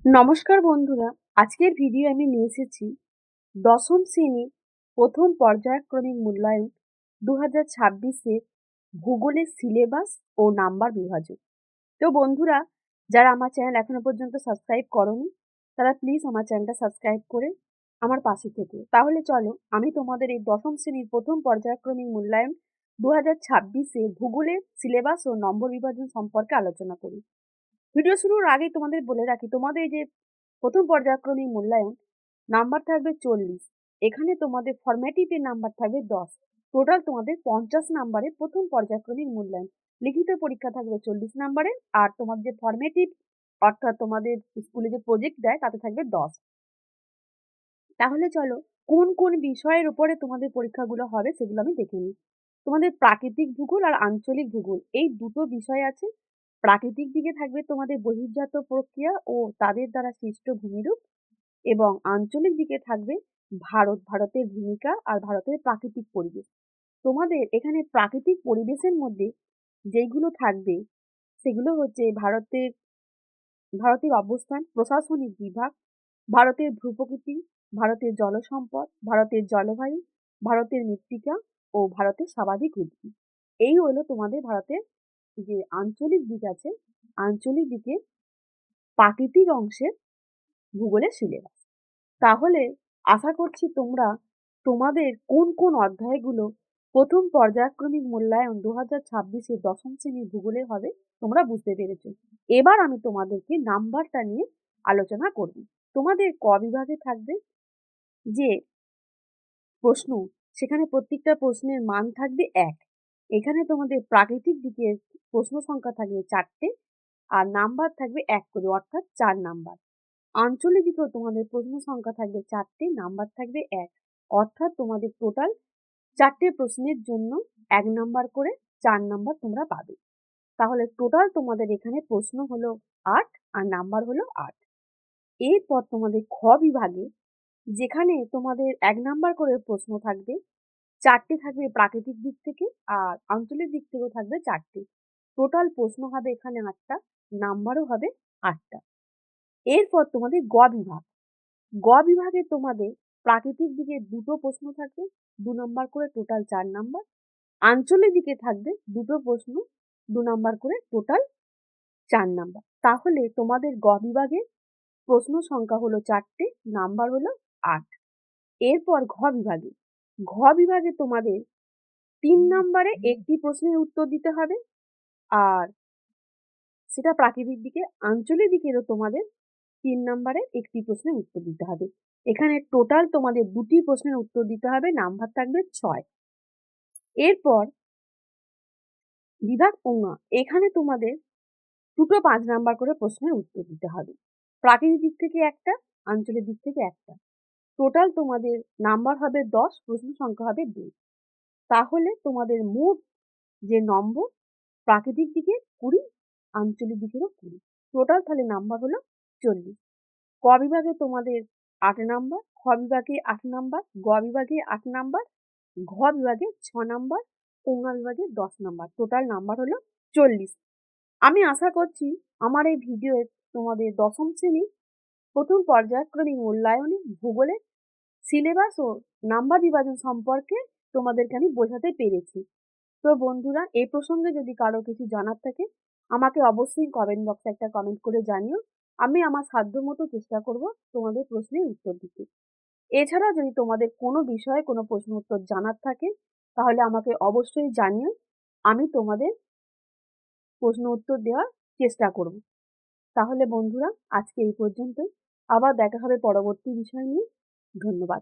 নমস্কার বন্ধুরা, আজকের ভিডিও আমি নিয়ে এসেছি দশম শ্রেণীর প্রথম পর্যায়ক্রমিক মূল্যায়ন 2026-এর ভূগোলের সিলেবাস ও নাম্বার বিভাজন। তো বন্ধুরা, যারা আমার চ্যানেল এখনো পর্যন্ত সাবস্ক্রাইব করোনি তারা প্লিজ আমার চ্যানেলটা সাবস্ক্রাইব করে আমার পাশে থেকো। তাহলে চলো আমি তোমাদের এই দশম শ্রেণীর প্রথম পর্যায়ক্রমিক মূল্যায়ন 2026-এর ভূগোলের সিলেবাস ও নম্বর বিভাজন সম্পর্কে আলোচনা করি। ভিডিও শুরুর আগে তোমাদের বলে রাখি, তোমাদের এই যে প্রথম পর্যায়ক্রমিক মূল্যায়ন নাম্বার থাকবে 40। এখানে তোমাদের ফরম্যাটিভের নাম্বার থাকবে 10। টোটাল তোমাদের 50 নাম্বারে প্রথম পর্যায়ক্রমিক মূল্যায়ন। লিখিত পরীক্ষা থাকবে 40 নাম্বারের, আর তোমাদের যে ফরম্যাটিভ অর্থাৎ তোমাদের স্কুলে যে প্রজেক্ট দেয় তাতে থাকবে 10। তাহলে চলো কোন কোন বিষয়ের উপরে তোমাদের পরীক্ষাগুলো হবে সেগুলো আমি দেখে নিই। তোমাদের প্রাকৃতিক ভূগোল আর আঞ্চলিক ভূগোল এই দুটো বিষয় আছে। প্রাকৃতিক দিকে থাকবে তোমাদের বহির্জাত প্রক্রিয়া ও তাদের দ্বারা সৃষ্ট ভূমিরূপ, এবং আঞ্চলিক দিকে থাকবে ভারতের ভূমিকা আর ভারতের প্রাকৃতিক পরিবেশ। তোমাদের এখানে প্রাকৃতিক পরিবেশের মধ্যে যেইগুলো থাকবে সেগুলো হচ্ছে ভারতের অবস্থান, প্রশাসনিক বিভাগ, ভারতের ভূপ্রকৃতি, ভারতের জলসম্পদ, ভারতের জলবায়ু, ভারতের মৃত্তিকা ও ভারতের স্বাভাবিক উদ্ভিদ। এই হলো তোমাদের ভারতের যে আঞ্চলিক দিক আছে, আঞ্চলিক দিকে প্রাকৃতিক অংশের ভূগোলের সিলেবাস। তাহলে আশা করছি তোমরা তোমাদের কোন কোন অধ্যায়গুলো প্রথম পর্যায়ক্রমিক মূল্যায়ন 2026-এ দশম শ্রেণীর ভূগোলে হবে তোমরা বুঝতে পেরেছো। এবার আমি তোমাদেরকে নাম্বারটা নিয়ে আলোচনা করব। তোমাদের ক বিভাগে থাকবে যে প্রশ্ন, সেখানে প্রত্যেকটা প্রশ্নের মান থাকবে 1। এখানে তোমাদের প্রাকৃতিক দিকের প্রশ্ন সংখ্যা থাকবে 4টে আর নাম্বার থাকবে 1 করে, অর্থাৎ 4 নাম্বার। আঞ্চলিক দিকেও তোমাদের প্রশ্ন সংখ্যা থাকবে 4টে, নাম্বার থাকবে 1, অর্থাৎ তোমাদের টোটাল 4টে প্রশ্নের জন্য 1 নাম্বার করে 4 নাম্বার তোমরা পাবে। তাহলে টোটাল তোমাদের এখানে প্রশ্ন হলো 8 আর নাম্বার হলো 8। এরপর তোমাদের খ বিভাগে, যেখানে তোমাদের 1 নাম্বার করে প্রশ্ন থাকবে, 4টে থাকবে প্রাকৃতিক দিক থেকে আর আঞ্চলিক দিক থেকেও থাকবে 4টে। টোটাল প্রশ্ন হবে এখানে 8টা, নাম্বারও হবে 8টা। এরপর তোমাদের গ বিভাগ। গ বিভাগে তোমাদের প্রাকৃতিক দিকে 2টো প্রশ্ন থাকবে, 2 নাম্বার করে, টোটাল 4 নাম্বার। আঞ্চলিক দিকে থাকবে 2টো প্রশ্ন, 2 নাম্বার করে, টোটাল 4 নাম্বার। তাহলে তোমাদের গ বিভাগে প্রশ্ন সংখ্যা হলো 4টে, নাম্বার হলো 8। এরপর ঘ বিভাগে, ঘ বিভাগে তোমাদের 3 নাম্বারে একটি প্রশ্নের উত্তর দিতে হবে, আর সেটা প্রাকৃতিক দিকে। আঞ্চলিক দিকেরও তোমাদের 3 নাম্বারে একটি প্রশ্নের উত্তর দিতে হবে। এখানে টোটাল তোমাদের 2টি প্রশ্নের উত্তর দিতে হবে, নাম্বার থাকবে 6। এরপর বিভাগ ঙ, এখানে তোমাদের 2টো 5 নাম্বার করে প্রশ্নের উত্তর দিতে হবে। প্রাকৃতিক দিক থেকে একটা, আঞ্চলিক দিক থেকে একটা। টোটাল তোমাদের নাম্বার হবে 10, প্রশ্ন সংখ্যা হবে 2। তাহলে তোমাদের মোট যে নম্বর, প্রাকৃতিক দিকে 20, আঞ্চলিক দিকেরও 20। টোটাল তাহলে নাম্বার হলো 40। ক বিভাগে তোমাদের 8 নাম্বার, খ বিভাগে 8 নাম্বার, গ বিভাগে 8 নাম্বার, ঘ বিভাগে 6 নাম্বার, ঙ বিভাগে 10 নাম্বার। টোটাল নাম্বার হলো 40। আমি আশা করছি আমার এই ভিডিওয়ে তোমাদের দশম শ্রেণী প্রথম পর্যায়ক্রমিক মূল্যায়নে ভূগোলের সিলেবাস ও নাম্বার বিভাজন সম্পর্কে তোমাদেরকে আমি বোঝাতে পেরেছি। তো বন্ধুরা, এই প্রসঙ্গে যদি কারো কিছু জানার থাকে আমাকে অবশ্যই কমেন্ট বক্সে একটা কমেন্ট করে জানিও। আমি আমার সাধ্যমতো চেষ্টা করব তোমাদের প্রশ্নের উত্তর দিতে। এছাড়া যদি তোমাদের কোনো বিষয়ে কোনো প্রশ্ন উত্তর জানার থাকে তাহলে আমাকে অবশ্যই জানিও। আমি তোমাদের প্রশ্ন উত্তর দেওয়ার চেষ্টা করব। তাহলে বন্ধুরা, আজকে এই পর্যন্তই। আবার দেখা হবে পরবর্তী বিষয় নিয়ে। ধন্যবাদ।